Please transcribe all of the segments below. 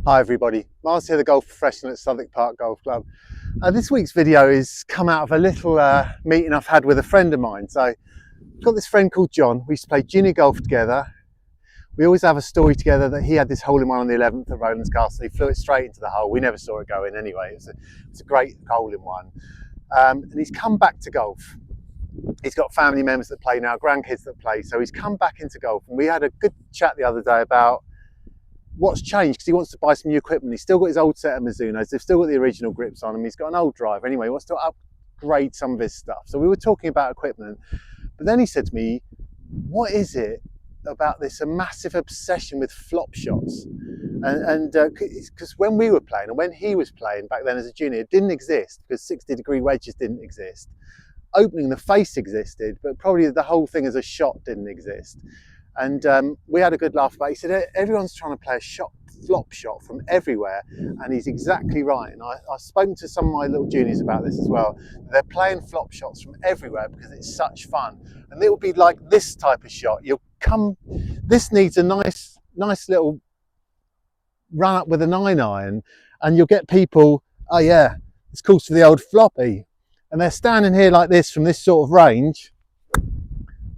Hi everybody, Miles here, the golf professional at Southwick Park Golf Club. This week's video is come out of a little meeting I've had with a friend of mine. So I've got this friend called John. We used to play junior golf together. We always have a story together that he had this hole in one on the 11th at Rowlands Castle. He flew it straight into the hole. We never saw it go in anyway. It was a great hole in one. And he's come back to golf. He's got family members that play now, grandkids that play. So he's come back into golf. And we had a good chat the other day about what's changed, because he wants to buy some new equipment. He's still got his old set of Mizunos. They've still got the original grips on them. He's got an old driver. Anyway, he wants to upgrade some of his stuff. So we were talking about equipment. But then he said to me, what is it about this massive obsession with flop shots? And because when we were playing and when he was playing back then as a junior, it didn't exist, because 60-degree wedges didn't exist. Opening the face existed, but probably the whole thing as a shot didn't exist. And we had a good laugh about it. He said, everyone's trying to play a flop shot from everywhere. And he's exactly right. And I've spoken to some of my little juniors about this as well. They're playing flop shots from everywhere because it's such fun. And it will be like this type of shot. This needs a nice little run up with a 9-iron. And you'll get people, oh yeah, this calls for the old floppy. And they're standing here like this from this sort of range,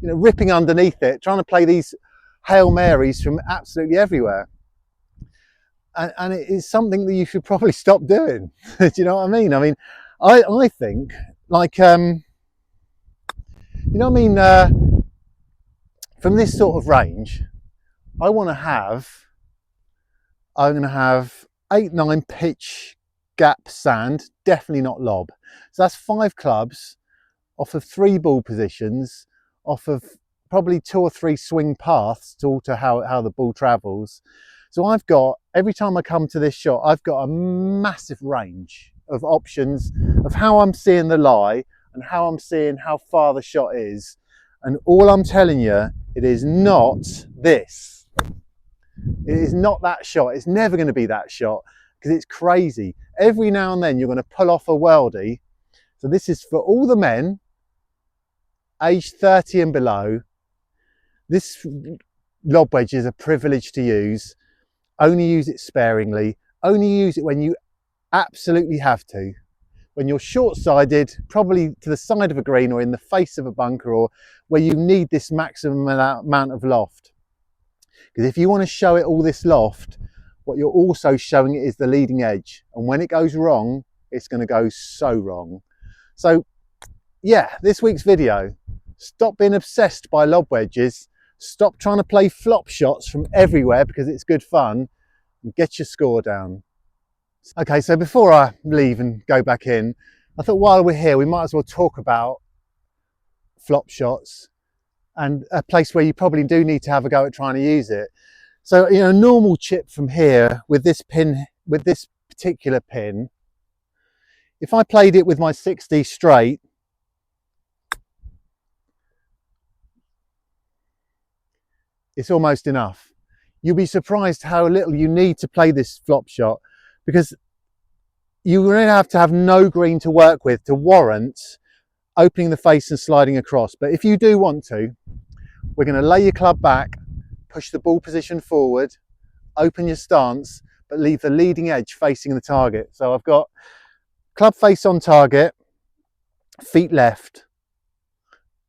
ripping underneath it, trying to play these Hail Marys from absolutely everywhere. And it is something that you should probably stop doing. Do you know what I mean? I mean, I think, like, from this sort of range, I'm going to have 8-9 pitch gap sand, definitely not lob. So that's 5 clubs off of 3 ball positions, off of probably 2 or 3 swing paths to alter how the ball travels. So I've got, every time I come to this shot, I've got a massive range of options of how I'm seeing the lie and how I'm seeing how far the shot is. And all I'm telling you, it is not this. It is not that shot. It's never going to be that shot, because it's crazy. Every now and then you're going to pull off a worldie. So this is for all the men aged 30 and below. This lob wedge is a privilege to use. Only use it sparingly. Only use it when you absolutely have to. When you're short-sided, probably to the side of a green or in the face of a bunker, or where you need this maximum amount of loft. Because if you want to show it all this loft, what you're also showing it is the leading edge. And when it goes wrong, it's going to go so wrong. So yeah, this week's video, stop being obsessed by lob wedges, stop trying to play flop shots from everywhere because it's good fun, and get your score down. Okay, so before I leave and go back in, I thought while we're here, we might as well talk about flop shots and a place where you probably do need to have a go at trying to use it. So, a normal chip from here with this pin, with this particular pin, if I played it with my 60 straight, it's almost enough. You'll be surprised how little you need to play this flop shot, because you really have to have no green to work with to warrant opening the face and sliding across. But if you do want to, we're going to lay your club back, push the ball position forward, open your stance, but leave the leading edge facing the target. So I've got club face on target, feet left.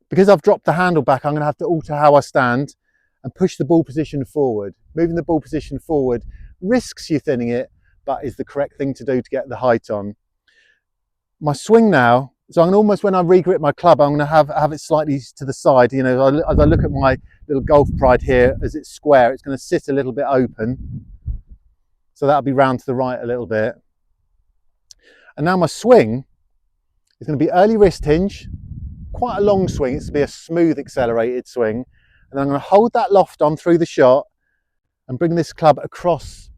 Because I've dropped the handle back, I'm going to have to alter how I stand and push the ball position forward. Moving the ball position forward risks you thinning it, but is the correct thing to do to get the height on. My swing now, so I'm almost, when I regrip my club, I'm going to have it slightly to the side. As I look at my little golf pride here, as it's square, it's going to sit a little bit open. So that'll be round to the right a little bit. And now my swing is going to be early wrist hinge, quite a long swing. It's going to be a smooth accelerated swing. And then I'm going to hold that loft on through the shot and bring this club across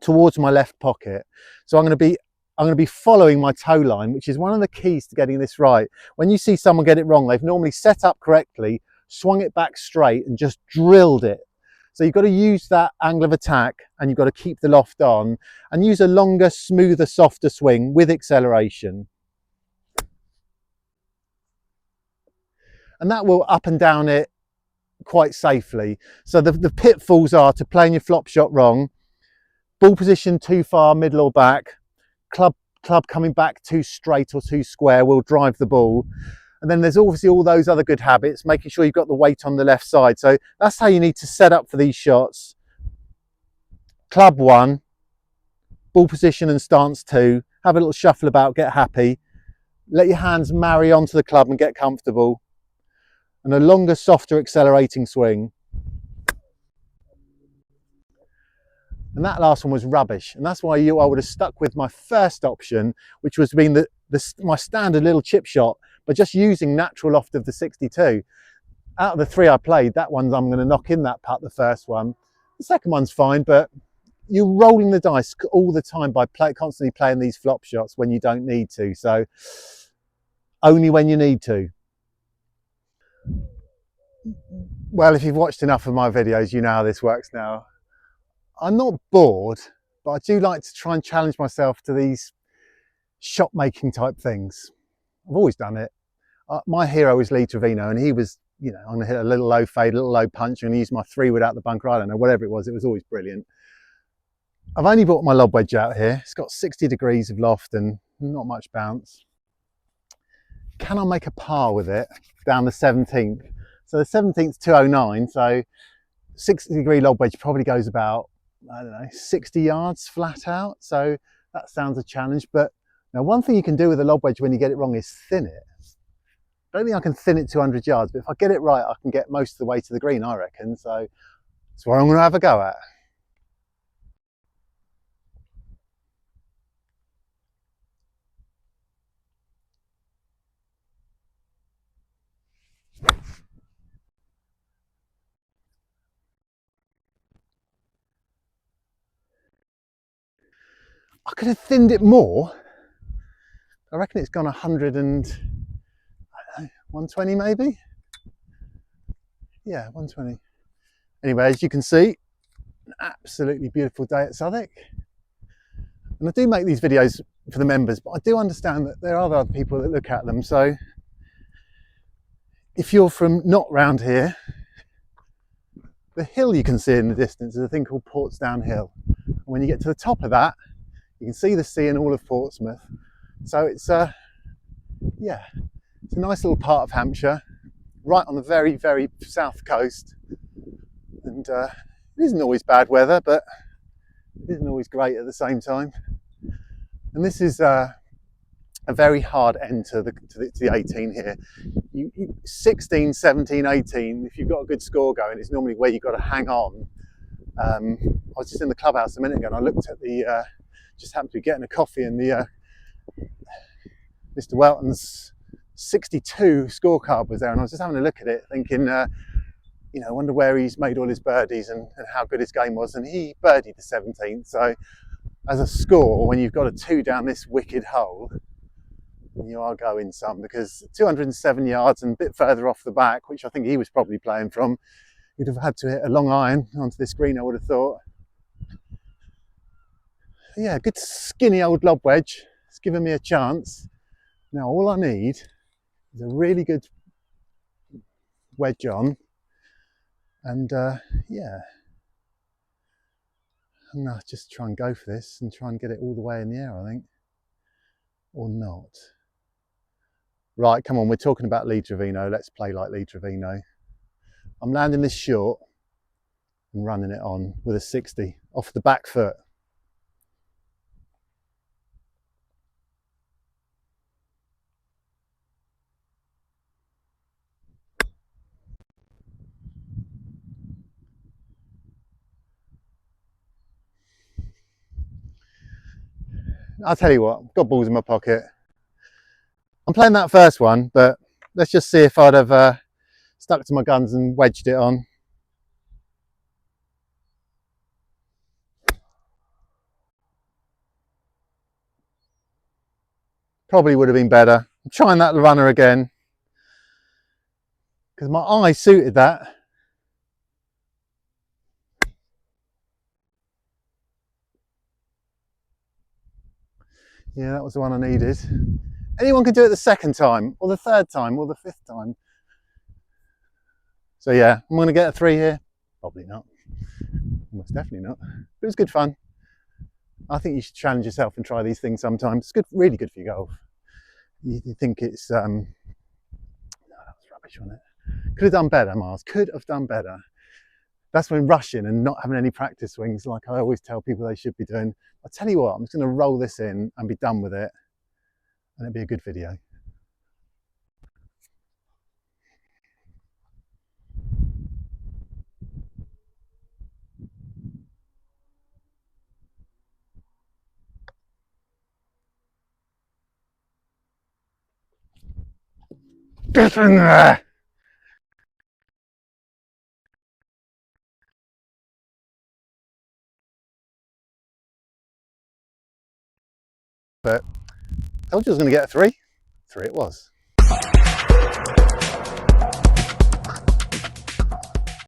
towards my left pocket. So I'm going to be following my toe line, which is one of the keys to getting this right. When you see someone get it wrong, they've normally set up correctly, swung it back straight and just drilled it. So you've got to use that angle of attack, and you've got to keep the loft on and use a longer, smoother, softer swing with acceleration. And that will up and down it quite safely. So the pitfalls are to playing your flop shot wrong, ball position too far, middle or back, club coming back too straight or too square will drive the ball. And then there's obviously all those other good habits, making sure you've got the weight on the left side. So that's how you need to set up for these shots. Club 1, ball position and stance 2, have a little shuffle about, get happy, let your hands marry onto the club and get comfortable, and a longer, softer, accelerating swing. And that last one was rubbish, and that's why I would have stuck with my first option, which was being my standard little chip shot, but just using natural loft of the 62. Out of the 3 I played, that one's I'm going to knock in that putt, the first one. The second one's fine, but you're rolling the dice all the time by constantly playing these flop shots when you don't need to. So only when you need to. Well, if you've watched enough of my videos, you know how this works now. I'm not bored, but I do like to try and challenge myself to these shot making type things. I've always done it. My hero is Lee Trevino, and he was, you know, I'm going to hit a little low fade, a little low punch, and use my 3 without the bunker. I don't know, whatever it was always brilliant. I've only brought my lob wedge out here. It's got 60 degrees of loft and not much bounce. Can I make a par with it down the 17th? So the 17th 209, so 60-degree lob wedge probably goes about, I don't know, 60 yards flat out. So that sounds a challenge. But now one thing you can do with a lob wedge when you get it wrong is thin it. I don't think I can thin it 200 yards, but if I get it right, I can get most of the way to the green, I reckon. So that's what I'm going to have a go at. I could have thinned it more. I reckon it's gone 100 and, I don't know, 120 maybe? Yeah, 120. Anyway, as you can see, an absolutely beautiful day at Southwark. And I do make these videos for the members, but I do understand that there are other people that look at them. So if you're from not round here, the hill you can see in the distance is a thing called Portsdown Hill. And when you get to the top of that, you can see the sea and all of Portsmouth. So it's yeah, it's a nice little part of Hampshire, right on the very, very south coast. And it isn't always bad weather, but it isn't always great at the same time. And this is a very hard end to the 18 here. 16, 17, 18, if you've got a good score going, it's normally where you've got to hang on. I was just in the clubhouse a minute ago and I looked at the, just happened to be getting a coffee, and the Mr. Welton's 62 scorecard was there, and I was just having a look at it thinking, you know, I wonder where he's made all his birdies and how good his game was, and he birdied the 17th. So as a score, when you've got a 2 down this wicked hole, you are going some, because 207 yards and a bit further off the back, which I think he was probably playing from, you'd have had to hit a long iron onto this green, I would have thought. Yeah, good skinny old lob wedge. It's given me a chance. Now all I need is a really good wedge on, and yeah, I'm gonna just try and go for this and try and get it all the way in the air, I think, or not. Right, come on, we're talking about Lee Trevino. Let's play like Lee Trevino. I'm landing this short and running it on with a 60 off the back foot. I'll tell you what, I've got balls in my pocket. I'm playing that first one, but let's just see if I'd have stuck to my guns and wedged it on. Probably would have been better. I'm trying that runner again, because my eye suited that. Yeah, that was the one I needed. Anyone can do it the second time, or the third time, or the 5th time. So yeah, I'm going to get a 3 here. Probably not. Almost definitely not. But it was good fun. I think you should challenge yourself and try these things sometimes. It's good, really good for your golf. You think it's, no, that was rubbish on it. Could have done better, Mars, could have done better. That's when rushing and not having any practice swings like I always tell people they should be doing. I'll tell you what, I'm just gonna roll this in and be done with it, and it'll be a good video. Get in there! But I told you I was gonna get a 3. 3 it was.